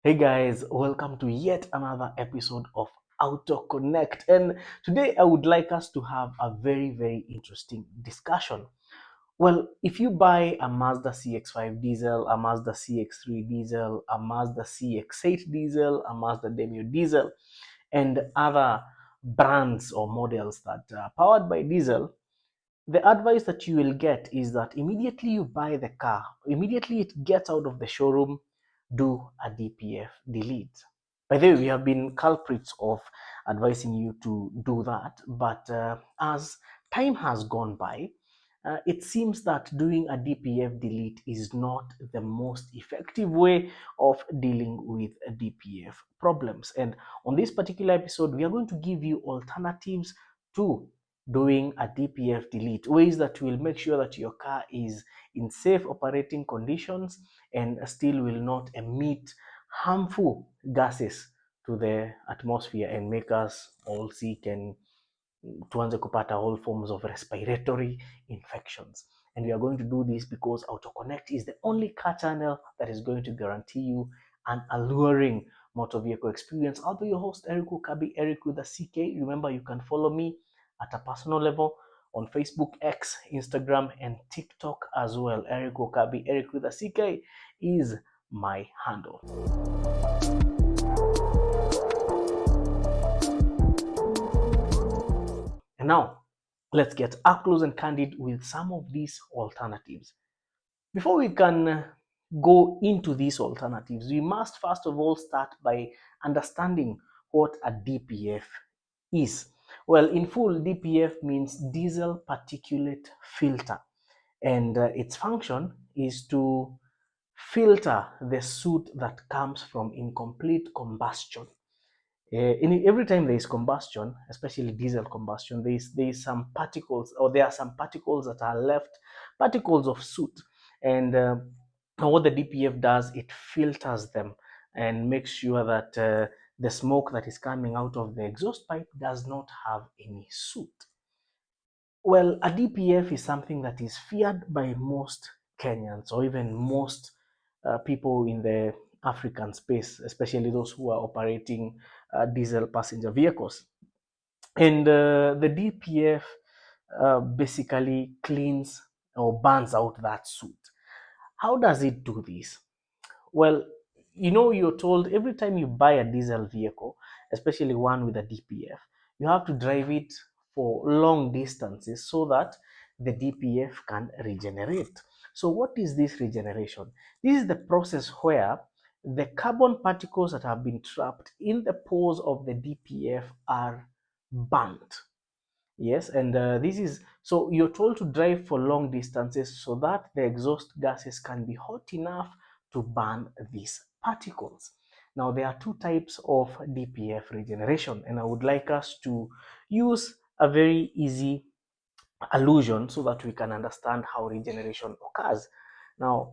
Hey guys, welcome to yet another episode of Auto Connect. And today I would like us to have a very interesting discussion. Well, if you buy a Mazda CX-5 diesel, a Mazda CX-3 diesel, a Mazda CX-8 diesel, a Mazda Demio diesel, and other brands or models that are powered by diesel, the advice that you will get is that immediately you buy the car, immediately it gets out of the showroom, do a DPF delete. By the way, we have been culprits of advising you to do that, but as time has gone by, it seems that doing a DPF delete is not the most effective way of dealing with DPF problems. And on this particular episode, we are going to give you alternatives to doing a DPF delete, ways that will make sure that your car is in safe operating conditions and still will not emit harmful gases to the atmosphere and make us all sick and tuanze kupata all forms of respiratory infections. And we are going to do this because AutoConnect is the only car channel that is going to guarantee you an alluring motor vehicle experience. I'll be your host, Eric Ukabi, Eric with a CK. Remember, you can follow me at a personal level on Facebook, X, Instagram, and TikTok as well. Eric Ukabi, Eric with a CK is my handle. And now, let's get up close and candid with some of these alternatives. Before we can go into these alternatives, we must first of all start by understanding what a DPF is. Well, in full, DPF means diesel particulate filter, and its function is to filter the soot that comes from incomplete combustion. Every time there is combustion, especially diesel combustion, there is some particles, or there are some particles that are left, particles of soot. And what the DPF does, it filters them and makes sure that the smoke that is coming out of the exhaust pipe does not have any soot. Well, a DPF is something that is feared by most Kenyans, or even most people in the African space, especially those who are operating diesel passenger vehicles. And the DPF basically cleans or burns out that soot. How does it do this? Well, you're told every time you buy a diesel vehicle, especially one with a DPF, you have to drive it for long distances so that the DPF can regenerate. So what is this regeneration? This is the process where the carbon particles that have been trapped in the pores of the DPF are burnt. Yes, and this is so you're told to drive for long distances so that the exhaust gases can be hot enough to burn these particles. Now, there are two types of DPF regeneration, and I would like us to use a very easy allusion so that we can understand how regeneration occurs. Now,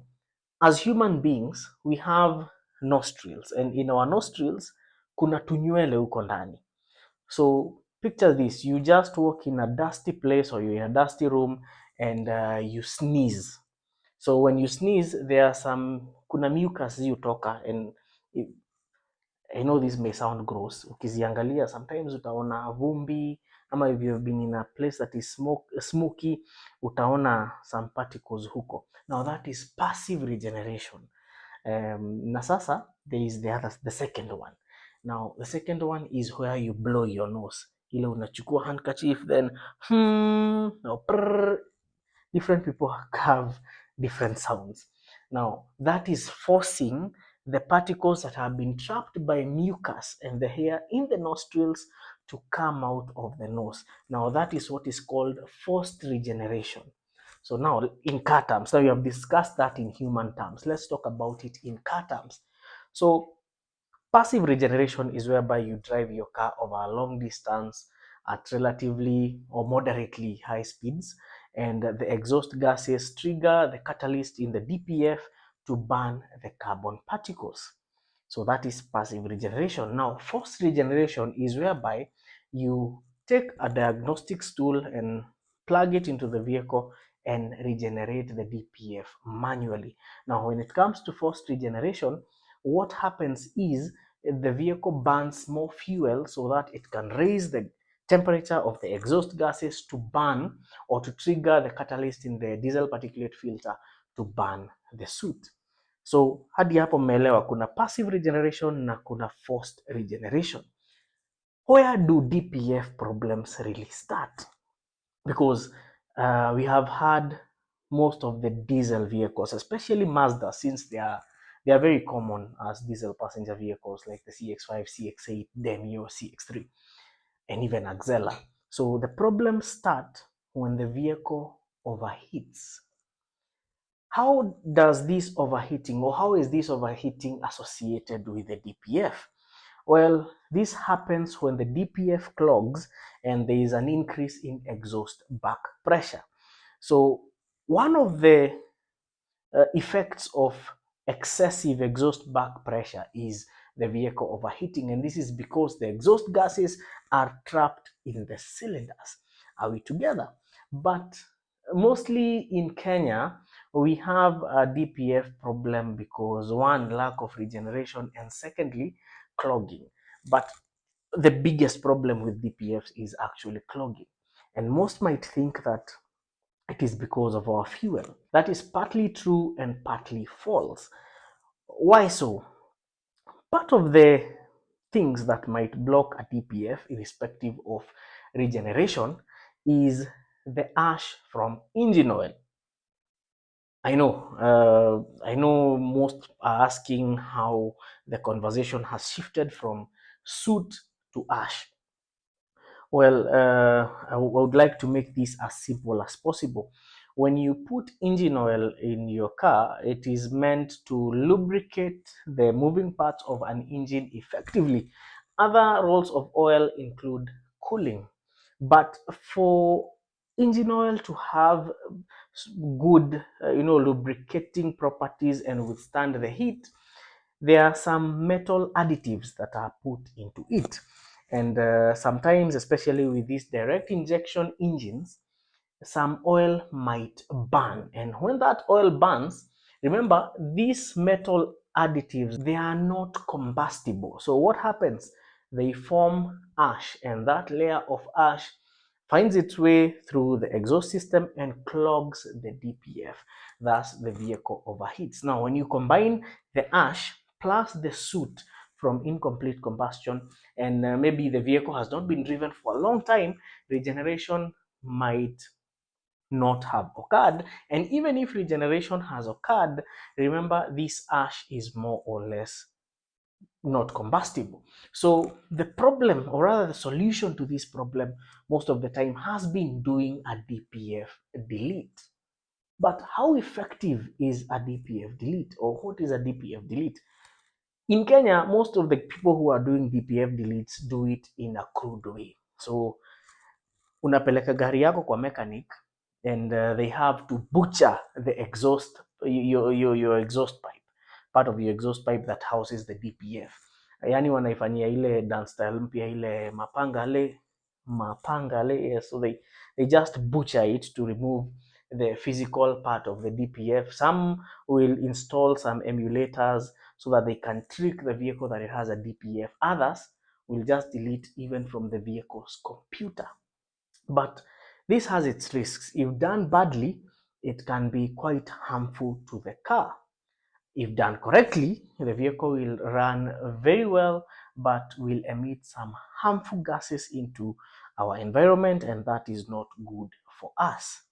as human beings, we have nostrils, and in our nostrils, kuna tunywele huko ndani. So picture this, you just walk in a dusty place or you're in a dusty room and you sneeze. So when you sneeze, there are kuna mucus hutoka, and I know this may sound gross. Ukiziangalia, sometimes utaona vumbi, ama if you've been in a place that is smoky, utaona some particles huko. Now that is passive regeneration. Na sasa, there is the second one. Now, the second one is where you blow your nose. Ile unachukua handkerchief, then or prrr. Different people have different sounds. Now, that is forcing the particles that have been trapped by mucus and the hair in the nostrils to come out of the nose. Now, that is what is called forced regeneration. So now, in car terms, now we have discussed that in human terms. Let's talk about it in car terms. So, passive regeneration is whereby you drive your car over a long distance at relatively or moderately high speeds, and the exhaust gases trigger the catalyst in the DPF to burn the carbon particles. So that is passive regeneration. Now, forced regeneration is whereby you take a diagnostic tool and plug it into the vehicle and regenerate the DPF manually. Now, when it comes to forced regeneration, what happens is the vehicle burns more fuel so that it can raise the temperature of the exhaust gases to burn or to trigger the catalyst in the diesel particulate filter to burn the soot. So hadi hapo mmeelewa kuna passive regeneration na kuna forced regeneration. Where do DPF problems really start? Because we have had most of the diesel vehicles, especially Mazda, since they are very common as diesel passenger vehicles like the CX-5, CX-8, Demio, CX-3, and even Axela. So the problems start when the vehicle overheats. How does this overheating, or how is this overheating associated with the DPF? Well, this happens when the DPF clogs and there is an increase in exhaust back pressure. So one of the effects of excessive exhaust back pressure is the vehicle overheating, and this is because the exhaust gases are trapped in the cylinders. Are we together? But mostly in Kenya, we have a DPF problem because one, lack of regeneration, and secondly, clogging. But the biggest problem with DPFs is actually clogging. And most might think that it is because of our fuel. That is partly true and partly false. Why so? Part of the things that might block a DPF, irrespective of regeneration, is the ash from engine oil. I know most are asking how the conversation has shifted from soot to ash. Well, I would like to make this as simple as possible. When you put engine oil in your car, it is meant to lubricate the moving parts of an engine effectively. Other roles of oil include cooling. But for engine oil to have good, lubricating properties and withstand the heat, there are some metal additives that are put into it. And sometimes, especially with these direct injection engines, some oil might burn. And when that oil burns, remember, these metal additives, they are not combustible. So what happens? They form ash, and that layer of ash finds its way through the exhaust system and clogs the DPF. Thus, the vehicle overheats. Now, when you combine the ash plus the soot from incomplete combustion, and maybe the vehicle has not been driven for a long time, regeneration might not have occurred. And even if regeneration has occurred, remember this ash is more or less not combustible. So the problem, or rather the solution to this problem most of the time, has been doing a DPF delete. But how effective is a DPF delete, or what is a DPF delete? In Kenya, most of the people who are doing DPF deletes do it in a crude way. So unapeleka gari yako kwa mechanic and they have to butcher the exhaust, your exhaust pipe, part of your exhaust pipe that houses the DPF. Yani wanaifanyia ile dance style mpya, ile mapangale, yes. So they just butcher it to remove the physical part of the DPF. Some will install some emulators so that they can trick the vehicle that it has a DPF. Others will just delete even from the vehicle's computer. But this has its risks. If done badly, it can be quite harmful to the car. If done correctly, the vehicle will run very well, but will emit some harmful gases into our environment, and that is not good for us.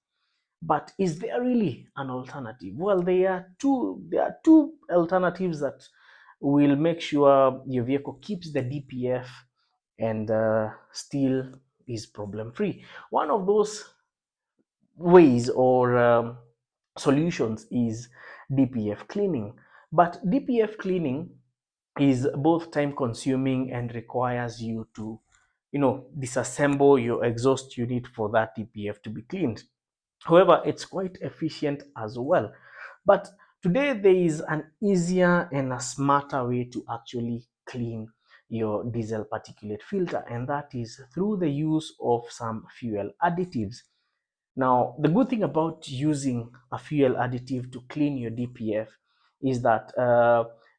But is there really an alternative? Well, there are two alternatives that will make sure your vehicle keeps the DPF and still is problem free. One of those ways or solutions is DPF cleaning. But DPF cleaning is both time consuming and requires you to, disassemble your exhaust unit for that DPF to be cleaned. However, it's quite efficient as well. But today there is an easier and a smarter way to actually clean your diesel particulate filter, and that is through the use of some fuel additives. Now, the good thing about using a fuel additive to clean your DPF is that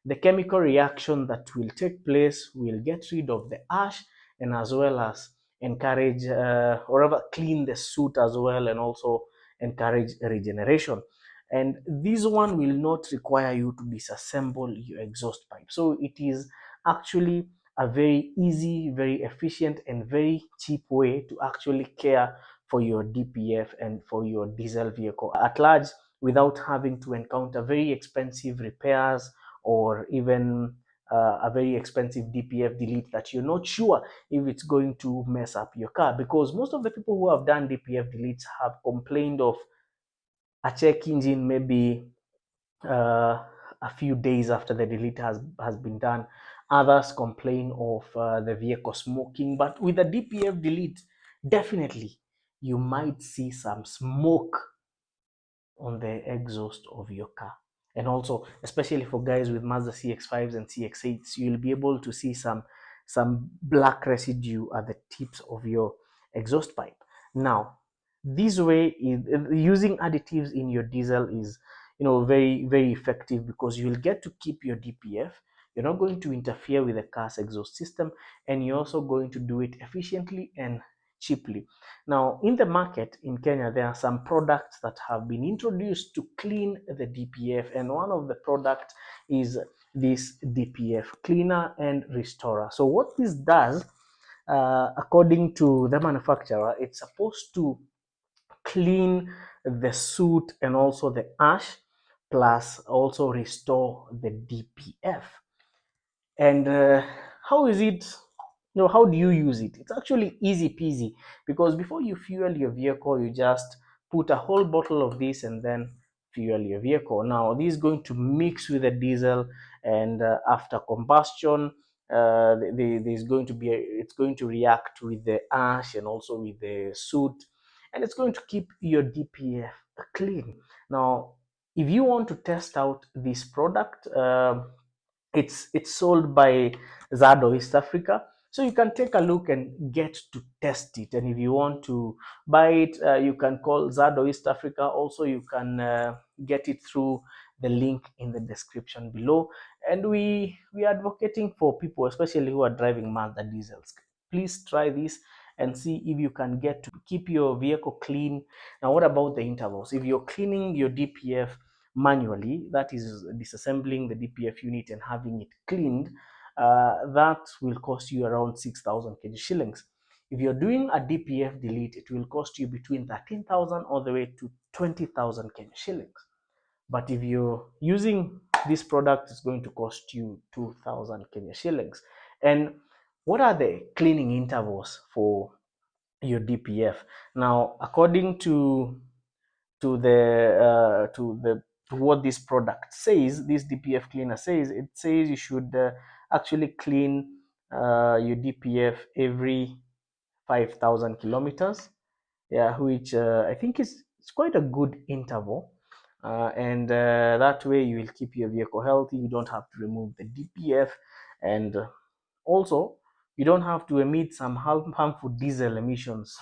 the chemical reaction that will take place will get rid of the ash, and as well as encourage or rather clean the suit as well, and also encourage regeneration. And this one will not require you to disassemble your exhaust pipe. So it is actually a very easy, very efficient, and very cheap way to actually care for your DPF and for your diesel vehicle at large, without having to encounter very expensive repairs, or even a very expensive DPF delete that you're not sure if it's going to mess up your car. Because most of the people who have done DPF deletes have complained of a check engine maybe a few days after the delete has been done. Others complain of the vehicle smoking, but with the DPF delete, definitely you might see some smoke on the exhaust of your car. And also, especially for guys with Mazda CX-5s and CX-8s, you'll be able to see some black residue at the tips of your exhaust pipe. Now, this way is using additives in your diesel is, very, very effective, because you'll get to keep your DPF. You're not going to interfere with the car's exhaust system, and you're also going to do it efficiently and cheaply. Now, in the market in Kenya, there are some products that have been introduced to clean the DPF, and one of the products is this DPF Cleaner and Restorer. So what this does, according to the manufacturer, it's supposed to clean the soot and also the ash, plus also restore the DPF. And how is it, how do you use it? It's actually easy peasy, because before you fuel your vehicle, you just put a whole bottle of this and then fuel your vehicle. Now this is going to mix with the diesel, and after combustion, there's going to be it's going to react with the ash and also with the soot, and it's going to keep your DPF clean. Now, if you want to test out this product, it's sold by Zado East Africa. So you can take a look and get to test it. And if you want to buy it, you can call Zado East Africa. Also, you can get it through the link in the description below. And we are advocating for people, especially who are driving Mazda diesels. Please try this and see if you can get to keep your vehicle clean. Now, what about the intervals? If you're cleaning your DPF manually, that is disassembling the DPF unit and having it cleaned, that will cost you around 6,000 Kenya shillings. If you're doing a DPF delete, it will cost you between 13,000 all the way to 20,000 Kenya shillings. But if you're using this product, it's going to cost you 2,000 Kenya shillings. And what are the cleaning intervals for your DPF? Now, according to what this product says, this DPF cleaner says, it says you should actually clean your DPF every 5,000 kilometers. Yeah, which I think is it's quite a good interval. And that way you will keep your vehicle healthy. You don't have to remove the DPF, and also you don't have to emit some harmful diesel emissions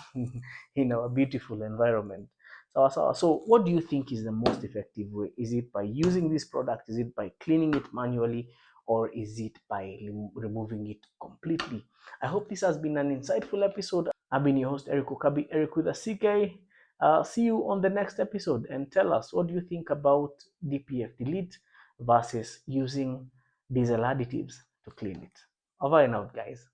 in our beautiful environment. So what do you think is the most effective way? Is it by using this product? Is it by cleaning it manually? Or is it by removing it completely? I hope this has been an insightful episode. I've been your host, Eric Okabi, Eric with a CK. See you on the next episode, and tell us, what do you think about DPF delete versus using diesel additives to clean it? Over and out, guys.